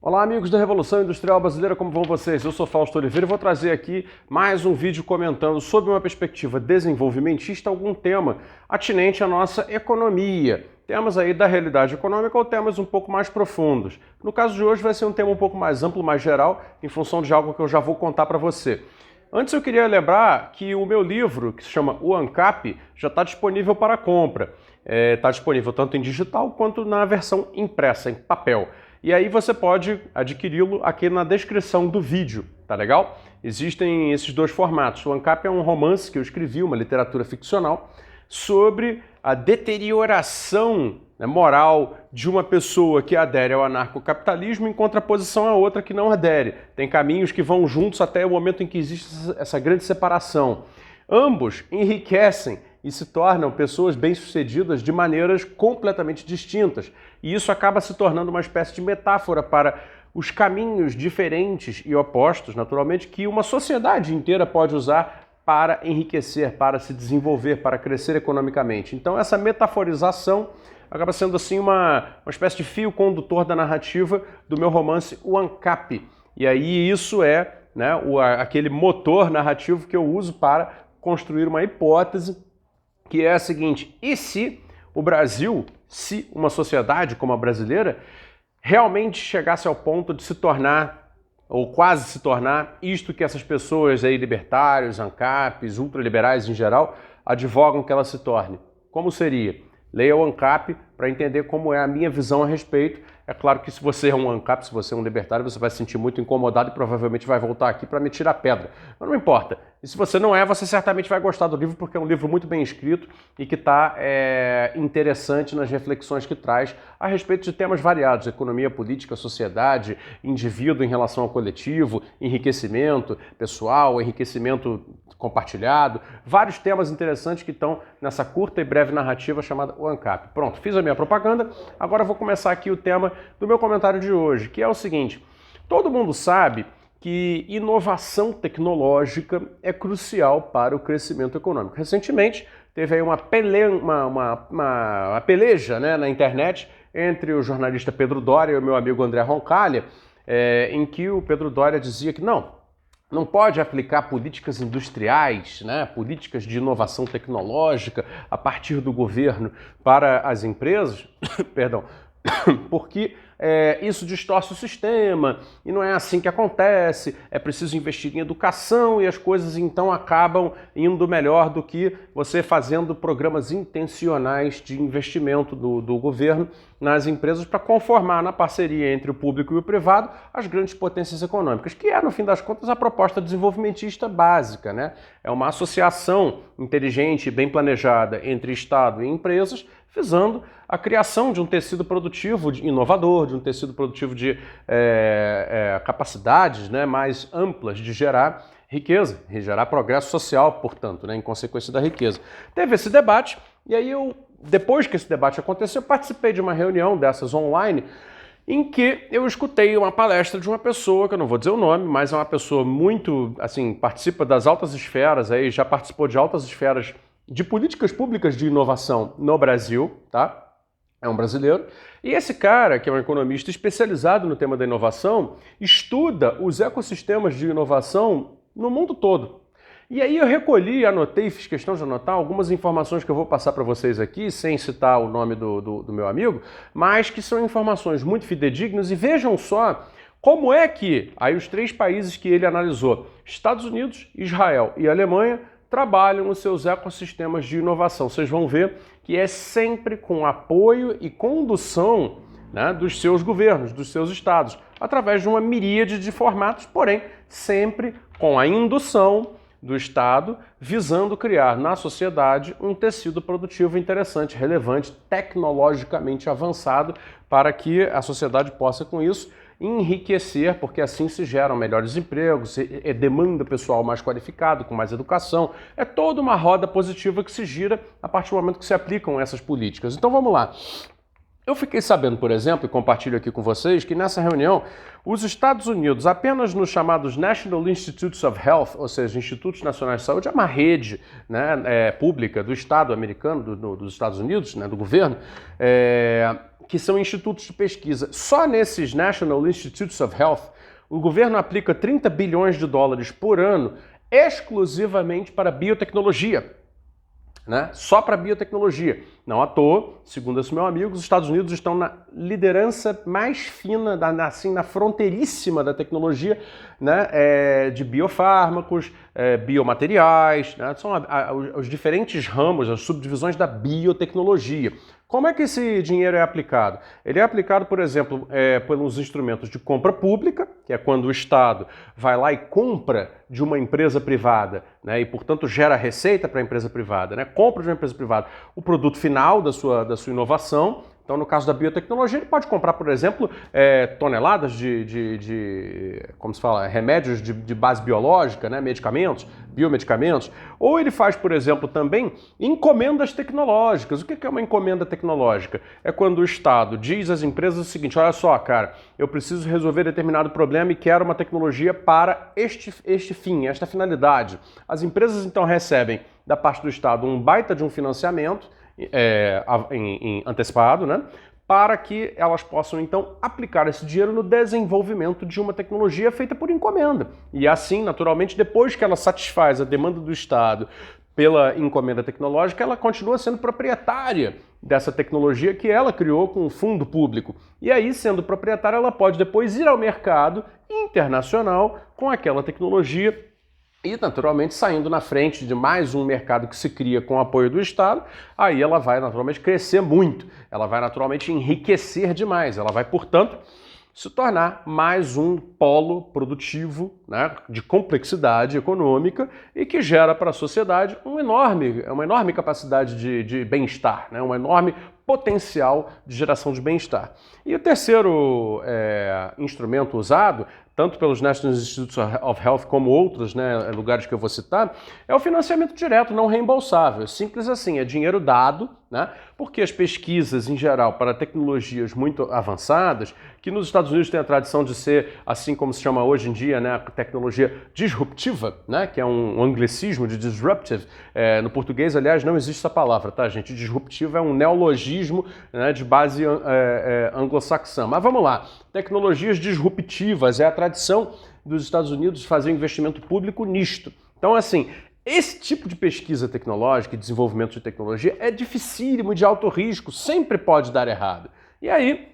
Olá, amigos da Revolução Industrial Brasileira, como vão vocês? Eu sou Fausto Oliveira e vou trazer aqui mais um vídeo comentando sobre uma perspectiva desenvolvimentista algum tema atinente à nossa economia. Temas aí da realidade econômica ou temas um pouco mais profundos. No caso de hoje vai ser um tema um pouco mais amplo, mais geral, em função de algo que eu já vou contar para você. Antes eu queria lembrar que o meu livro, que se chama O ANCAP, já está disponível para compra. Está disponível tanto em digital quanto na versão impressa, em papel. E aí você pode adquiri-lo aqui na descrição do vídeo, tá legal? Existem esses dois formatos. O ANCAP é um romance que eu escrevi, uma literatura ficcional, sobre a deterioração moral de uma pessoa que adere ao anarcocapitalismo em contraposição a outra que não adere. Tem caminhos que vão juntos até o momento em que existe essa grande separação. Ambos enriquecem e se tornam pessoas bem-sucedidas de maneiras completamente distintas. E isso acaba se tornando uma espécie de metáfora para os caminhos diferentes e opostos, naturalmente, que uma sociedade inteira pode usar para enriquecer, para se desenvolver, para crescer economicamente. Então essa metaforização acaba sendo assim uma espécie de fio condutor da narrativa do meu romance O ANCAP. E aí isso é aquele motor narrativo que eu uso para construir uma hipótese que é a seguinte: e se o Brasil, se uma sociedade como a brasileira, realmente chegasse ao ponto de se tornar, ou quase se tornar, isto que essas pessoas aí, libertários, ANCAPs, ultraliberais em geral, advogam que ela se torne? Como seria? Leia o ANCAP para entender como é a minha visão a respeito. É claro que se você é um ANCAP, se você é um libertário, você vai se sentir muito incomodado e provavelmente vai voltar aqui para me tirar pedra. Mas não importa. E se você não é, você certamente vai gostar do livro, porque é um livro muito bem escrito e que está interessante nas reflexões que traz a respeito de temas variados: economia, política, sociedade, indivíduo em relação ao coletivo, enriquecimento pessoal, enriquecimento compartilhado, vários temas interessantes que estão nessa curta e breve narrativa chamada O ANCAP. Pronto, fiz a minha propaganda, agora eu vou começar aqui o tema do meu comentário de hoje, que é o seguinte: todo mundo sabe que inovação tecnológica é crucial para o crescimento econômico. Recentemente teve aí uma peleja na internet entre o jornalista Pedro Doria e o meu amigo André Roncalha, em que o Pedro Doria dizia que não pode aplicar políticas industriais, políticas de inovação tecnológica a partir do governo para as empresas, perdão, porque isso distorce o sistema e não é assim que acontece. É preciso investir em educação e as coisas então acabam indo melhor do que você fazendo programas intencionais de investimento do governo nas empresas para conformar na parceria entre o público e o privado as grandes potências econômicas, que é, no fim das contas, a proposta desenvolvimentista básica, É uma associação inteligente e bem planejada entre Estado e empresas, visando a criação de um tecido produtivo inovador, de um tecido produtivo de capacidades mais amplas de gerar riqueza, e gerar progresso social, portanto, em consequência da riqueza. Teve esse debate, e aí depois que esse debate aconteceu, eu participei de uma reunião dessas online, em que eu escutei uma palestra de uma pessoa, que eu não vou dizer o nome, mas é uma pessoa muito, participa das altas esferas, aí já participou de altas esferas de políticas públicas de inovação no Brasil, tá? É um brasileiro. E esse cara, que é um economista especializado no tema da inovação, estuda os ecossistemas de inovação no mundo todo. E aí eu recolhi, anotei, fiz questão de anotar algumas informações que eu vou passar para vocês aqui, sem citar o nome do meu amigo, mas que são informações muito fidedignas. E vejam só como é que aí os três países que ele analisou, Estados Unidos, Israel e Alemanha, trabalham os seus ecossistemas de inovação. Vocês vão ver que é sempre com apoio e condução dos seus governos, dos seus estados, através de uma miríade de formatos, porém sempre com a indução do Estado, visando criar na sociedade um tecido produtivo interessante, relevante, tecnologicamente avançado, para que a sociedade possa, com isso, enriquecer, porque assim se geram melhores empregos, demanda pessoal mais qualificado, com mais educação. É toda uma roda positiva que se gira a partir do momento que se aplicam essas políticas. Então vamos lá. Eu fiquei sabendo, por exemplo, e compartilho aqui com vocês, que nessa reunião os Estados Unidos, apenas nos chamados National Institutes of Health, ou seja, Institutos Nacionais de Saúde, é uma rede, né, pública do Estado americano, dos Estados Unidos, né, do governo, que são institutos de pesquisa. Só nesses National Institutes of Health, o governo aplica 30 bilhões de dólares por ano exclusivamente para biotecnologia. Né? Só para biotecnologia. Não à toa, segundo esse meu amigo, os Estados Unidos estão na liderança mais fina, assim, na fronteiríssima da tecnologia, né? De biofármacos, biomateriais, né? São os diferentes ramos, as subdivisões da biotecnologia. Como é que esse dinheiro é aplicado? Ele é aplicado, por exemplo, pelos instrumentos de compra pública, que é quando o Estado vai lá e compra de uma empresa privada, né, e, portanto, gera receita para a empresa privada, né, compra de uma empresa privada o produto final da sua inovação. Então, no caso da biotecnologia, ele pode comprar, por exemplo, toneladas como se fala, remédios de base biológica, né, medicamentos, biomedicamentos. Ou ele faz, por exemplo, também encomendas tecnológicas. O que é uma encomenda tecnológica? É quando o Estado diz às empresas o seguinte: olha só, cara, eu preciso resolver determinado problema e quero uma tecnologia para este fim, esta finalidade. As empresas, então, recebem da parte do Estado um baita de um financiamento, antecipado, né? Para que elas possam, então, aplicar esse dinheiro no desenvolvimento de uma tecnologia feita por encomenda. E assim, naturalmente, depois que ela satisfaz a demanda do Estado pela encomenda tecnológica, ela continua sendo proprietária dessa tecnologia que ela criou com o fundo público. E aí, sendo proprietária, ela pode depois ir ao mercado internacional com aquela tecnologia e, naturalmente, saindo na frente de mais um mercado que se cria com o apoio do Estado, aí ela vai, naturalmente, crescer muito, ela vai, naturalmente, enriquecer demais, ela vai, portanto, se tornar mais um polo produtivo, né, de complexidade econômica e que gera para a sociedade uma enorme capacidade de bem-estar, né, um enorme potencial de geração de bem-estar. E o terceiro instrumento usado, tanto pelos National Institutes of Health como outros, né, lugares que eu vou citar, é o financiamento direto não reembolsável. Simples assim, é dinheiro dado, né, porque as pesquisas, em geral, para tecnologias muito avançadas, que nos Estados Unidos tem a tradição de ser, assim como se chama hoje em dia, né, a tecnologia disruptiva, né, que é um anglicismo de disruptive. No português, aliás, não existe essa palavra, tá, gente? Disruptivo é um neologismo, né, de base anglo-saxã. Mas vamos lá, tecnologias disruptivas é a tradição dos Estados Unidos fazer investimento público nisto. Então, assim, esse tipo de pesquisa tecnológica e desenvolvimento de tecnologia é dificílimo, de alto risco, sempre pode dar errado. E aí,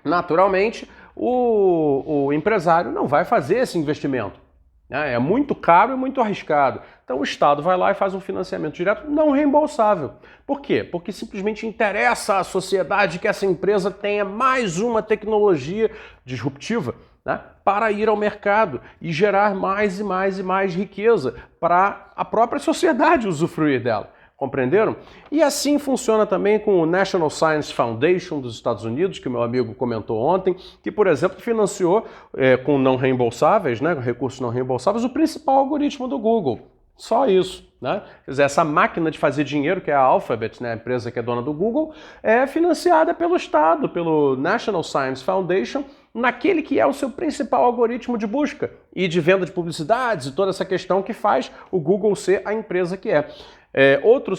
naturalmente, o empresário não vai fazer esse investimento. É muito caro e muito arriscado. Então o Estado vai lá e faz um financiamento direto não reembolsável. Por quê? Porque simplesmente interessa à sociedade que essa empresa tenha mais uma tecnologia disruptiva, né, para ir ao mercado e gerar mais e mais e mais riqueza para a própria sociedade usufruir dela. Compreenderam? E assim funciona também com o National Science Foundation dos Estados Unidos, que o meu amigo comentou ontem, que, por exemplo, financiou com não reembolsáveis, né, recursos não reembolsáveis, o principal algoritmo do Google. Só isso, né? Quer dizer, essa máquina de fazer dinheiro, que é a Alphabet, né, a empresa que é dona do Google, é financiada pelo Estado, pelo National Science Foundation, naquele que é o seu principal algoritmo de busca e de venda de publicidades e toda essa questão que faz o Google ser a empresa que é. Outro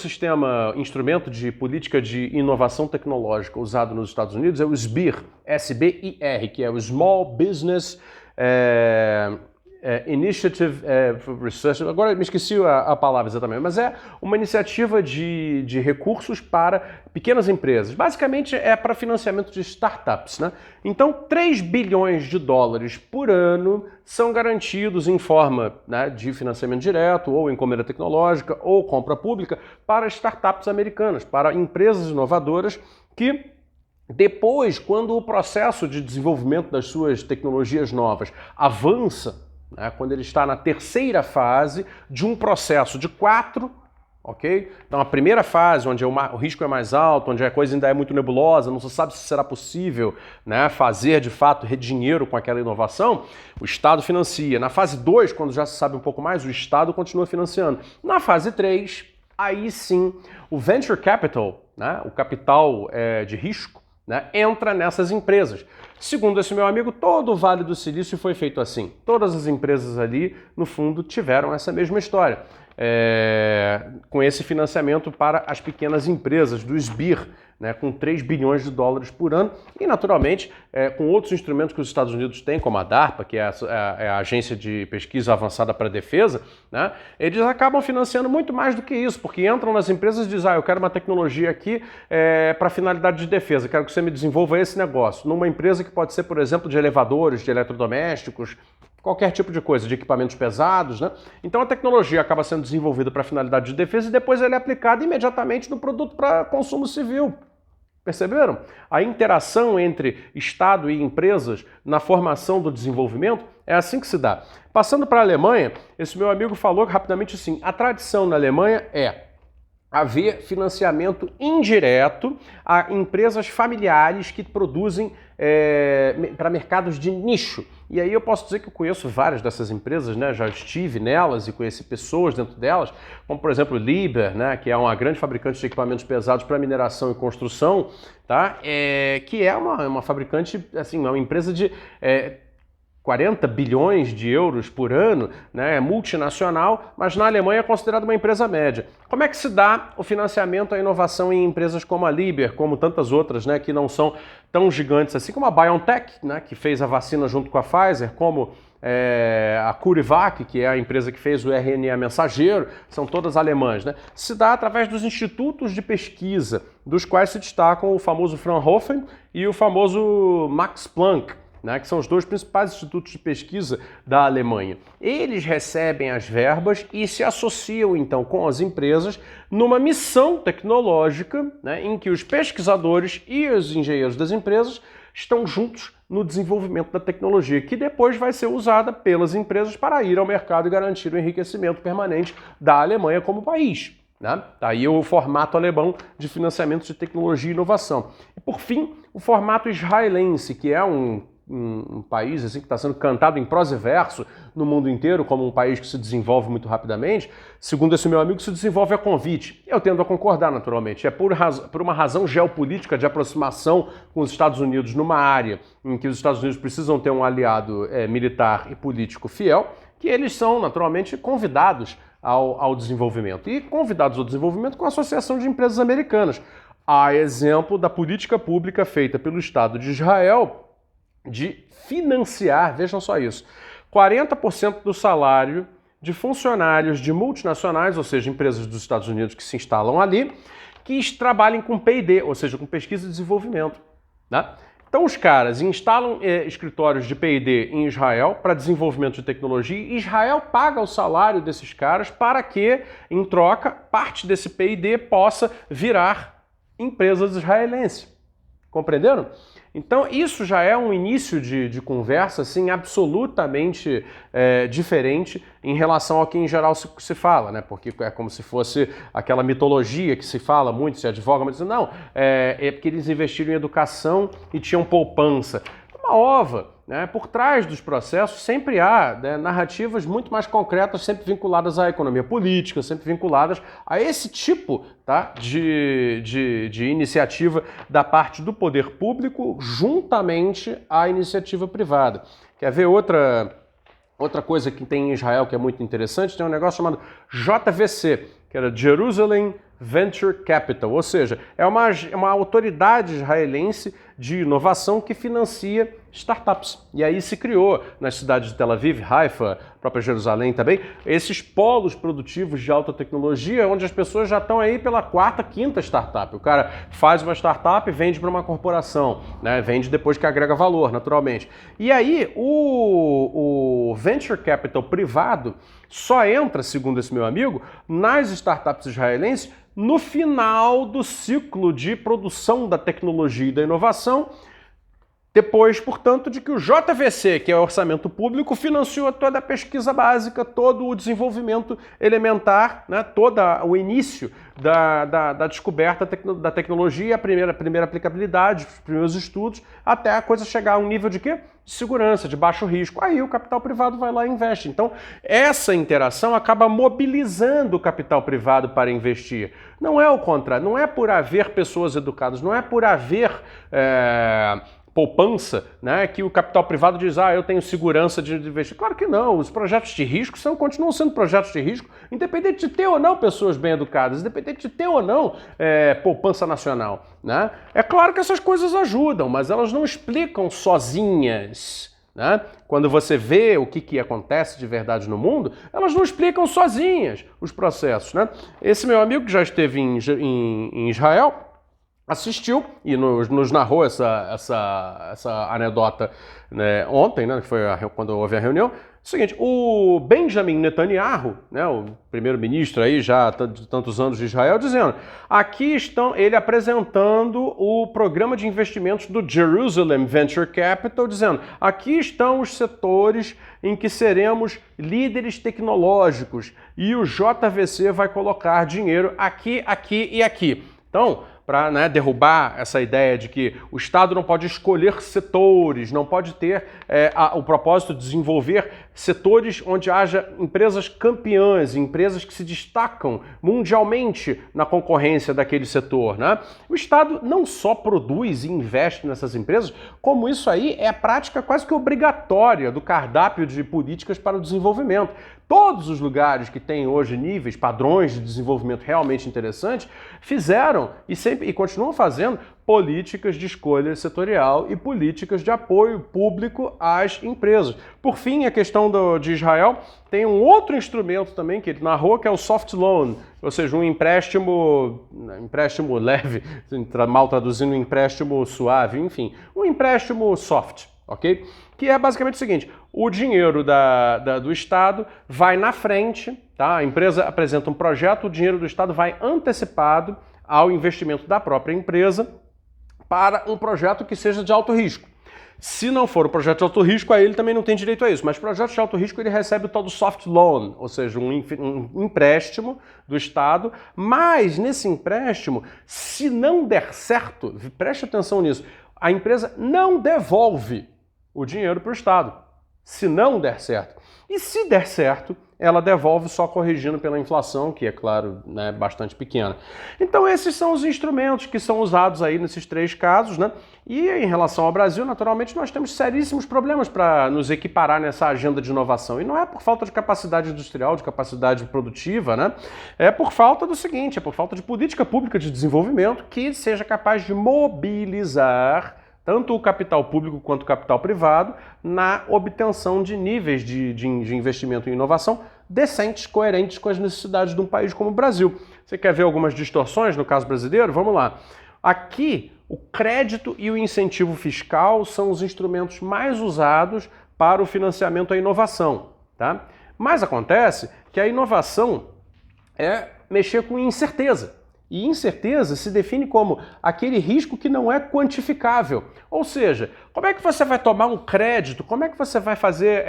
instrumento de política de inovação tecnológica usado nos Estados Unidos é o SBIR, S-B-I-R, que é o Small Business Initiative for Research. Agora me esqueci a palavra exatamente, mas é uma iniciativa de recursos para pequenas empresas. Basicamente é para financiamento de startups, né? Então, 3 bilhões de dólares por ano são garantidos em forma, né, de financiamento direto, ou encomenda tecnológica, ou compra pública, para startups americanas, para empresas inovadoras que depois, quando o processo de desenvolvimento das suas tecnologias novas avança, né, quando ele está na terceira fase de um processo de 4, ok? Então a primeira fase, onde o risco é mais alto, onde a coisa ainda é muito nebulosa, não se sabe se será possível, né, fazer de fato dinheiro com aquela inovação, o Estado financia. Na fase 2, quando já se sabe um pouco mais, o Estado continua financiando. Na fase 3, aí sim, o venture capital, né, o capital de risco, né, entra nessas empresas. Segundo esse meu amigo, todo o Vale do Silício foi feito assim. Todas as empresas ali, no fundo, tiveram essa mesma história. Com esse financiamento para as pequenas empresas, do SBIR, né, com 3 bilhões de dólares por ano e, naturalmente, com outros instrumentos que os Estados Unidos têm, como a DARPA, que é a Agência de Pesquisa Avançada para a Defesa, né, eles acabam financiando muito mais do que isso, porque entram nas empresas e dizem, eu quero uma tecnologia aqui para finalidade de defesa, quero que você me desenvolva esse negócio, numa empresa que pode ser, por exemplo, de elevadores, de eletrodomésticos, qualquer tipo de coisa, de equipamentos pesados, né? Então a tecnologia acaba sendo desenvolvida para finalidade de defesa e depois ela é aplicada imediatamente no produto para consumo civil. Perceberam? A interação entre Estado e empresas na formação do desenvolvimento é assim que se dá. Passando para a Alemanha, esse meu amigo falou rapidamente assim, a tradição na Alemanha é haver financiamento indireto a empresas familiares que produzem para mercados de nicho. E aí eu posso dizer que eu conheço várias dessas empresas, né? Já estive nelas e conheci pessoas dentro delas, como por exemplo Liebherr, né? Que é uma grande fabricante de equipamentos pesados para mineração e construção, tá? Que é uma fabricante, assim, uma empresa de 40 bilhões de euros por ano, né, é multinacional, mas na Alemanha é considerada uma empresa média. Como é que se dá o financiamento à inovação em empresas como a Liebherr, como tantas outras, né, que não são tão gigantes assim, como a BioNTech, né, que fez a vacina junto com a Pfizer, como a CureVac, que é a empresa que fez o RNA mensageiro, são todas alemãs, né? Se dá através dos institutos de pesquisa, dos quais se destacam o famoso Fraunhofer e o famoso Max Planck, né, que são os dois principais institutos de pesquisa da Alemanha. Eles recebem as verbas e se associam, então, com as empresas numa missão tecnológica, né, em que os pesquisadores e os engenheiros das empresas estão juntos no desenvolvimento da tecnologia, que depois vai ser usada pelas empresas para ir ao mercado e garantir o enriquecimento permanente da Alemanha como país. Né? Daí o formato alemão de financiamento de tecnologia e inovação. E, por fim, o formato israelense, que é um país assim, que está sendo cantado em prosa e verso no mundo inteiro como um país que se desenvolve muito rapidamente, segundo esse meu amigo, se desenvolve a convite. Eu tendo a concordar, naturalmente. É por uma razão geopolítica de aproximação com os Estados Unidos numa área em que os Estados Unidos precisam ter um aliado militar e político fiel, que eles são, naturalmente, convidados ao desenvolvimento. E convidados ao desenvolvimento com a Associação de Empresas Americanas. A exemplo da política pública feita pelo Estado de Israel de financiar, vejam só isso, 40% do salário de funcionários de multinacionais, ou seja, empresas dos Estados Unidos que se instalam ali, que trabalhem com P&D, ou seja, com pesquisa e desenvolvimento. Né? Então os caras instalam escritórios de P&D em Israel para desenvolvimento de tecnologia e Israel paga o salário desses caras para que, em troca, parte desse P&D possa virar empresas israelenses. Compreenderam? Então isso já é um início de conversa assim, absolutamente diferente em relação ao que em geral se fala, né? Porque é como se fosse aquela mitologia que se fala muito, se advoga, mas não, é porque eles investiram em educação e tinham poupança. Uma ova, né? Por trás dos processos sempre há, né, narrativas muito mais concretas, sempre vinculadas à economia política, sempre vinculadas a esse tipo, tá, de iniciativa da parte do poder público juntamente à iniciativa privada. Quer ver outra coisa que tem em Israel que é muito interessante? Tem um negócio chamado JVC, que era Jerusalem Venture Capital, ou seja, é uma autoridade israelense de inovação que financia startups. E aí se criou nas cidades de Tel Aviv, Haifa, própria Jerusalém também, esses polos produtivos de alta tecnologia, onde as pessoas já estão aí pela quarta, quinta startup. O cara faz uma startup e vende para uma corporação, né? Vende depois que agrega valor, naturalmente. E aí o venture capital privado só entra, segundo esse meu amigo, nas startups israelenses no final do ciclo de produção da tecnologia e da inovação, depois, portanto, de que o JVC, que é o orçamento público, financiou toda a pesquisa básica, todo o desenvolvimento elementar, né, todo o início da descoberta da tecnologia, a primeira aplicabilidade, os primeiros estudos, até a coisa chegar a um nível de quê? de segurança, de baixo risco. Aí o capital privado vai lá e investe. Então, essa interação acaba mobilizando o capital privado para investir. Não é o contrário, não é por haver pessoas educadas, não é por haver poupança, né, que o capital privado diz, eu tenho segurança de investir. Claro que não, os projetos de risco continuam sendo projetos de risco, independente de ter ou não pessoas bem educadas, independente de ter ou não poupança nacional. Né? É claro que essas coisas ajudam, mas elas não explicam sozinhas. Né? Quando você vê o que acontece de verdade no mundo, elas não explicam sozinhas os processos. Né? Esse meu amigo que já esteve em Israel, assistiu e nos narrou essa anedota, né, ontem, né, que foi quando houve a reunião. O seguinte, o Benjamin Netanyahu, né, o primeiro-ministro aí já de tantos anos de Israel, dizendo, aqui estão ele apresentando o programa de investimentos do Jerusalem Venture Capital, dizendo, aqui estão os setores em que seremos líderes tecnológicos e o JVC vai colocar dinheiro aqui, aqui e aqui. Então, para derrubar essa ideia de que o Estado não pode escolher setores, não pode ter o propósito de desenvolver setores onde haja empresas campeãs, empresas que se destacam mundialmente na concorrência daquele setor. Né? O Estado não só produz e investe nessas empresas, como isso aí é a prática quase que obrigatória do cardápio de políticas para o desenvolvimento. Todos os lugares que têm hoje níveis, padrões de desenvolvimento realmente interessantes, fizeram e continuam fazendo políticas de escolha setorial e políticas de apoio público às empresas. Por fim, a questão de Israel tem um outro instrumento também que ele narrou, que é o soft loan, ou seja, um empréstimo leve, mal traduzindo, um empréstimo suave, enfim, um empréstimo soft, ok? Que é basicamente o seguinte, o dinheiro do Estado vai na frente, tá? A empresa apresenta um projeto, o dinheiro do Estado vai antecipado ao investimento da própria empresa para um projeto que seja de alto risco. Se não for um projeto de alto risco, aí ele também não tem direito a isso, mas projeto de alto risco ele recebe o tal do soft loan, ou seja, um empréstimo do Estado, mas nesse empréstimo, se não der certo, preste atenção nisso, a empresa não devolve o dinheiro para o Estado, se não der certo. E se der certo, ela devolve só corrigindo pela inflação, que é claro, né, bastante pequena. Então esses são os instrumentos que são usados aí nesses três casos, né? E em relação ao Brasil, naturalmente, nós temos seríssimos problemas para nos equiparar nessa agenda de inovação. E não é por falta de capacidade industrial, de capacidade produtiva, né? É por falta do seguinte, é por falta de política pública de desenvolvimento que seja capaz de mobilizar tanto o capital público quanto o capital privado, na obtenção de níveis de investimento em inovação decentes, coerentes com as necessidades de um país como o Brasil. Você quer ver algumas distorções no caso brasileiro? Vamos lá. Aqui, o crédito e o incentivo fiscal são os instrumentos mais usados para o financiamento à inovação. Tá? Mas acontece que a inovação é mexer com incerteza. E incerteza se define como aquele risco que não é quantificável. Ou seja, como é que você vai tomar um crédito? Como é que você vai fazer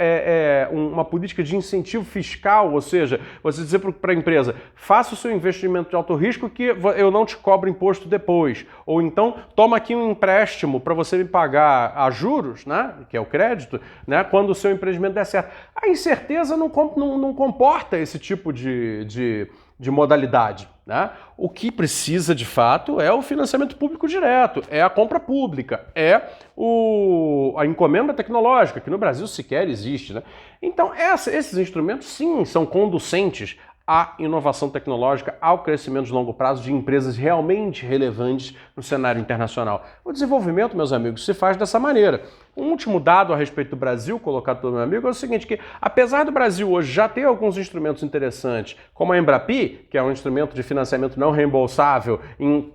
uma política de incentivo fiscal? Ou seja, você dizer para a empresa, faça o seu investimento de alto risco que eu não te cobro imposto depois. Ou então, toma aqui um empréstimo para você me pagar a juros, né, que é o crédito, né, quando o seu empreendimento der certo. A incerteza não comporta esse tipo de modalidade. Né? O que precisa, de fato, é o financiamento público direto, é a compra pública, é a encomenda tecnológica, que no Brasil sequer existe. Né? Então, esses instrumentos, sim, são conducentes à inovação tecnológica, ao crescimento de longo prazo de empresas realmente relevantes no cenário internacional. O desenvolvimento, meus amigos, se faz dessa maneira. Um último dado a respeito do Brasil, colocado pelo meu amigo, é o seguinte, que apesar do Brasil hoje já ter alguns instrumentos interessantes, como a Embrapi, que é um instrumento de financiamento não reembolsável em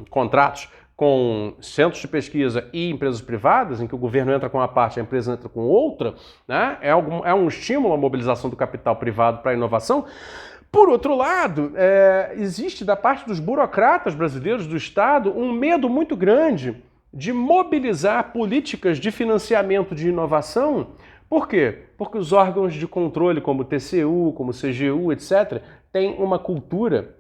contratos com centros de pesquisa e empresas privadas, em que o governo entra com uma parte e a empresa entra com outra, né? É um estímulo à mobilização do capital privado para a inovação. Por outro lado, existe da parte dos burocratas brasileiros do Estado um medo muito grande de mobilizar políticas de financiamento de inovação. Por quê? Porque os órgãos de controle, como o TCU, como o CGU, etc., têm uma cultura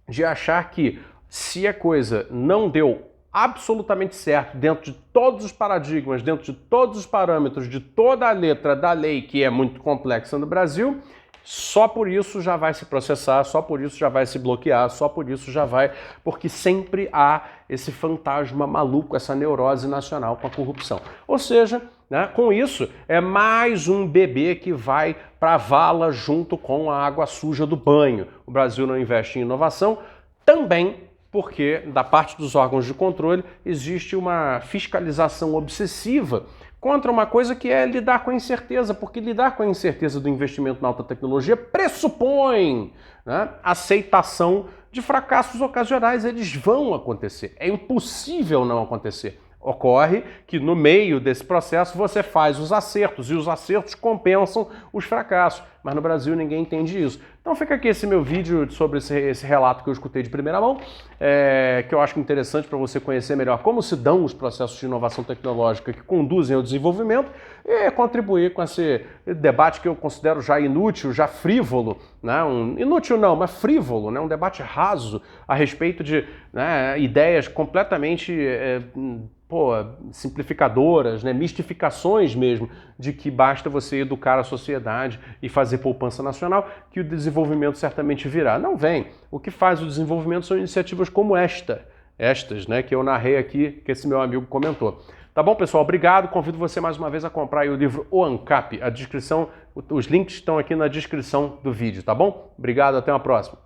de achar que se a coisa não deu absolutamente certo, dentro de todos os paradigmas, dentro de todos os parâmetros, de toda a letra da lei, que é muito complexa no Brasil, só por isso já vai se processar, só por isso já vai se bloquear, só por isso já vai, porque sempre há esse fantasma maluco, essa neurose nacional com a corrupção. Ou seja, né, com isso, é mais um bebê que vai para a vala junto com a água suja do banho. O Brasil não investe em inovação, também porque, da parte dos órgãos de controle, existe uma fiscalização obsessiva contra uma coisa que é lidar com a incerteza, porque lidar com a incerteza do investimento na alta tecnologia pressupõe, né, aceitação de fracassos ocasionais. Eles vão acontecer, é impossível não acontecer. Ocorre que no meio desse processo você faz os acertos e os acertos compensam os fracassos, mas no Brasil ninguém entende isso. Então fica aqui esse meu vídeo sobre esse relato que eu escutei de primeira mão, que eu acho interessante para você conhecer melhor como se dão os processos de inovação tecnológica que conduzem ao desenvolvimento e contribuir com esse debate que eu considero já inútil, já frívolo, né? Inútil não, mas frívolo, né? Um debate raso a respeito de, né, ideias completamente simplificadoras, né, mistificações mesmo, de que basta você educar a sociedade e fazer poupança nacional, que o desenvolvimento certamente virá. Não vem. O que faz o desenvolvimento são iniciativas como estas, né, que eu narrei aqui, que esse meu amigo comentou. Tá bom, pessoal? Obrigado. Convido você mais uma vez a comprar aí o livro O ANCAP. A descrição, os links estão aqui na descrição do vídeo, tá bom? Obrigado, até uma próxima.